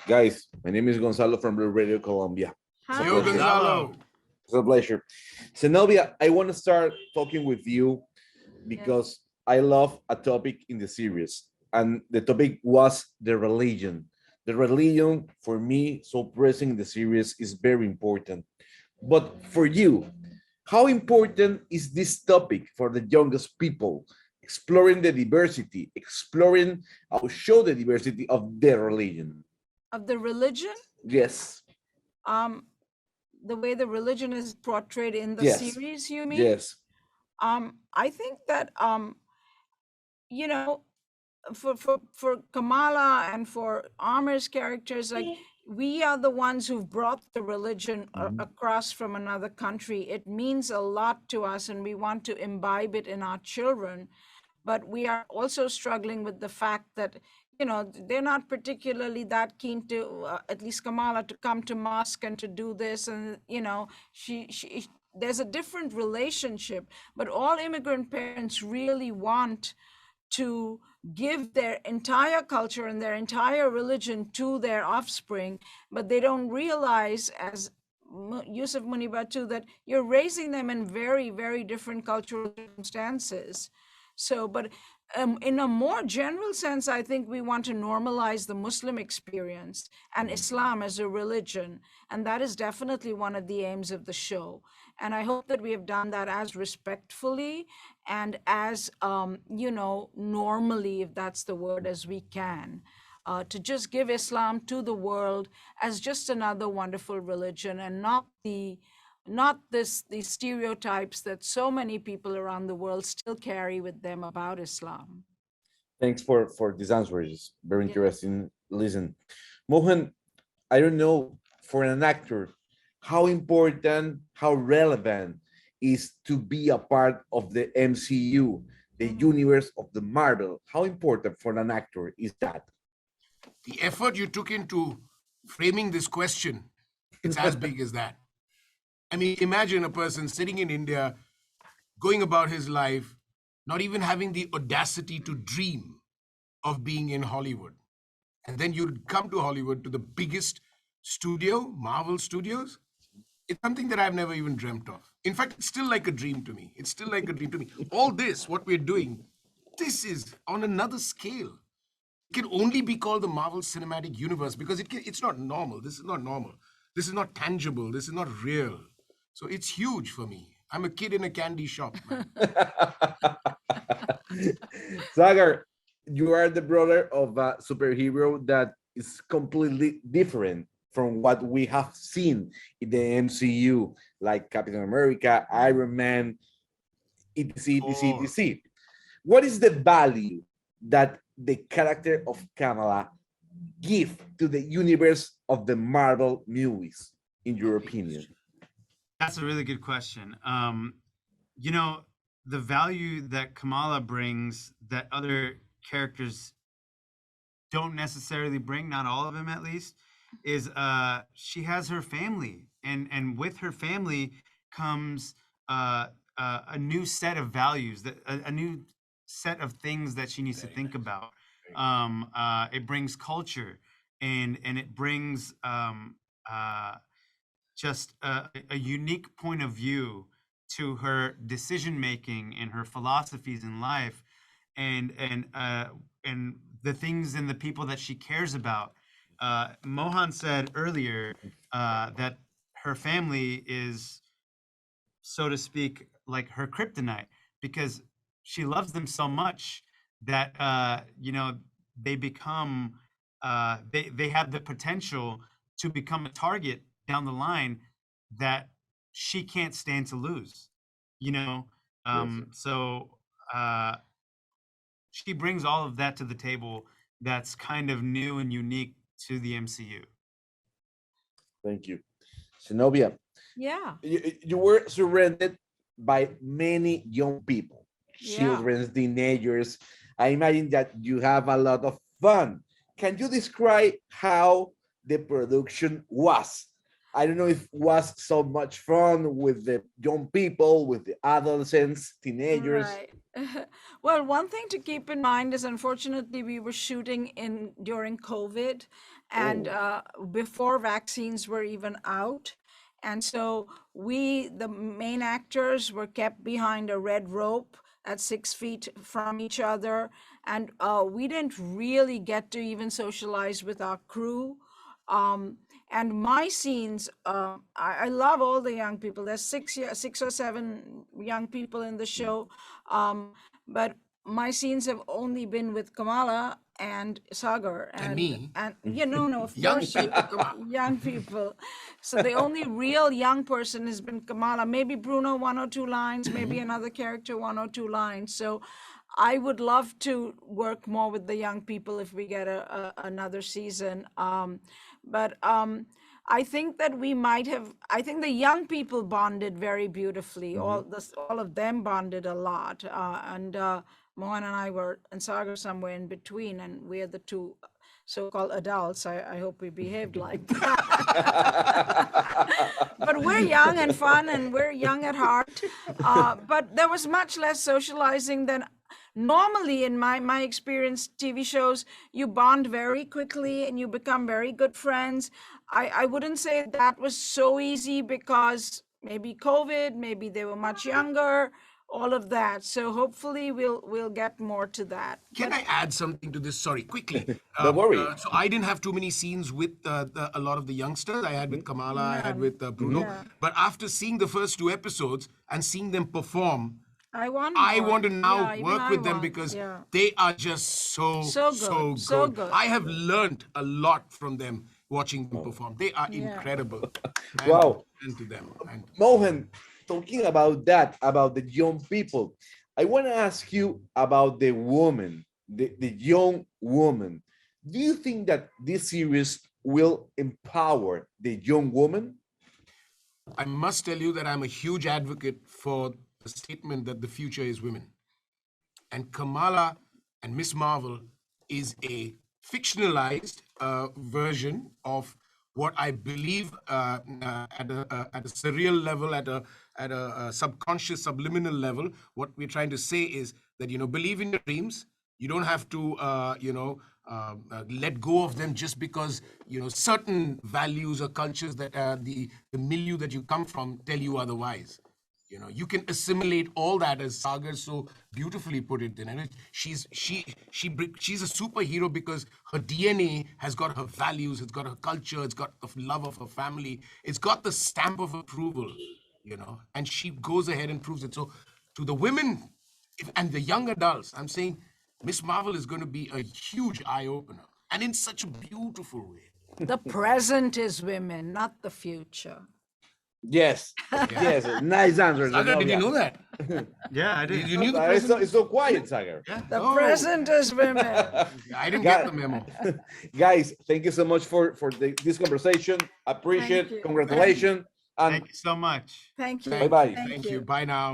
Guys, my name is Gonzalo from Blu Radio Colombia. Hi. Yo, Gonzalo. It's a pleasure. Zenobia, I want to start talking with you because I love a topic in the series, and the topic was the religion. The religion, for me, so present in the series, is very important. But for you, how important is this topic for the youngest people? Exploring the diversity, exploring how show the diversity of their religion. Of the religion, Yes, um, the way the religion is portrayed in the yes, series, you mean? yes. I think that you know, for Kamala and for Amir's characters, like we are the ones who've brought the religion Mhm. across from another country. It means a lot to us, and we want to imbibe it in our children. But we are also struggling with the fact that they're not particularly that keen to, at least Kamala, to come to mosque and to do this, and she there's a different relationship. But all immigrant parents really want to give their entire culture and their entire religion to their offspring, but they don't realize, as Yusuf Muniba too, that you're raising them in very, very different cultural circumstances. So, but in a more general sense, I think we want to normalize the Muslim experience and Islam as a religion. And that is definitely one of the aims of the show. And I hope that we have done that as respectfully and as, normally, if that's the word, as we can. To just give Islam to the world as just another wonderful religion, and these stereotypes that so many people around the world still carry with them about Islam. Thanks for this answer. It's very Yeah. interesting. Listen, Mohan, I don't know, for an actor, how important, how relevant is to be a part of the MCU, the universe of the Marvel. How important for an actor is that? The effort you took into framing this question, it's as big as that. I mean, imagine a person sitting in India, going about his life, not even having the audacity to dream of being in Hollywood. And then you'd come to Hollywood, to the biggest studio, Marvel Studios. It's something that I've never even dreamt of. In fact, it's still like a dream to me. It's still like a dream to me. All this, what we're doing, this is on another scale. It can only be called the Marvel Cinematic Universe because it's not normal. This is not normal. This is not tangible. This is not real. So it's huge for me. I'm a kid in a candy shop, man. Sagar, you are the brother of a superhero that is completely different from what we have seen in the MCU, like Captain America, Iron Man, etc., etc., Oh, etc. What is the value that the character of Kamala give to the universe of the Marvel movies, in your opinion? That's a really good question. The value that Kamala brings that other characters don't necessarily bring, not all of them at least, is she has her family, and with her family comes a new set of values, that a new set of things that she needs to think about. It brings culture, and it brings just a unique point of view to her decision making and her philosophies in life, and the things and the people that she cares about. Mohan said earlier that her family is, so to speak, like her kryptonite, because she loves them so much that they become they have the potential to become a target down the line that she can't stand to lose. You know, Yes, so she brings all of that to the table. That's kind of new and unique to the MCU. thank you. Zenobia, Yeah. you were surrounded by many young people, Yeah. children, teenagers. I imagine that you have a lot of fun. Can you describe how the production was? I don't know if it was so much fun with the young people, with the adolescents, teenagers. Right. Well, one thing to keep in mind is, unfortunately, we were shooting during COVID, and Oh. before vaccines were even out. And so the main actors, were kept behind a red rope at 6 feet from each other. And we didn't really get to even socialize with our crew. And my scenes, I love all the young people. There's 6 or 7 young people in the show. But my scenes have only been with Kamala and Sagar, And me. and no, of Young course, people, come on. young people. So the only real young person has been Kamala. Maybe Bruno 1 or 2 lines, maybe another character 1 or 2 lines. So I would love to work more with the young people if we get another season. But I think that we might have. I think the young people bonded very beautifully. All of them bonded a lot, and Mohan and I were, and Sagar somewhere in between, and we're the two so-called adults. I hope we behaved like that. But we're young and fun, and we're young at heart. But there was much less socializing than normally in my experience. TV shows, you bond very quickly and you become very good friends. I wouldn't say that was so easy because maybe COVID, maybe they were much younger, all of that. So hopefully we'll get more to that. Can I add something to this? Sorry, quickly. Don't worry. So I didn't have too many scenes with a lot of the youngsters. I had with Kamala, I had with Bruno. Yeah. But after seeing the first 2 episodes and seeing them perform, I want I more. want to now Yeah, even work I with them want, because yeah. they are just So good, so good. I have learned a lot from them watching them perform. They are incredible. And, Wow. and to them. And Mohan, talking about that, about the young people, I want to ask you about the woman, the young woman. Do you think that this series will empower the young woman? I must tell you that I'm a huge advocate for the statement that the future is women. And Kamala and Miss Marvel is a fictionalized version of what I believe at a surreal level, at a subconscious, subliminal level. What we're trying to say is that, believe in your dreams. You don't have to, let go of them just because, certain values or cultures that the milieu that you come from tell you otherwise. You can assimilate all that, as Sagar so beautifully put it. And she's a superhero because her DNA has got her values, it's got her culture, it's got the love of her family, it's got the stamp of approval, and she goes ahead and proves it. So to the women and the young adults, I'm saying Miss Marvel is going to be a huge eye-opener, and in such a beautiful way. The present is women, not the future. Yes, yes, nice answer. Sagar, did you Zenobia. know that? Yeah, I did. You knew the It's present? so quiet, Sagar. The Oh, present is women. I didn't get the memo. Guys, thank you so much for this conversation. Appreciate Thank you. it. Congratulations. And Thank you so much. Thank you. Bye-bye. Thank you. Bye now.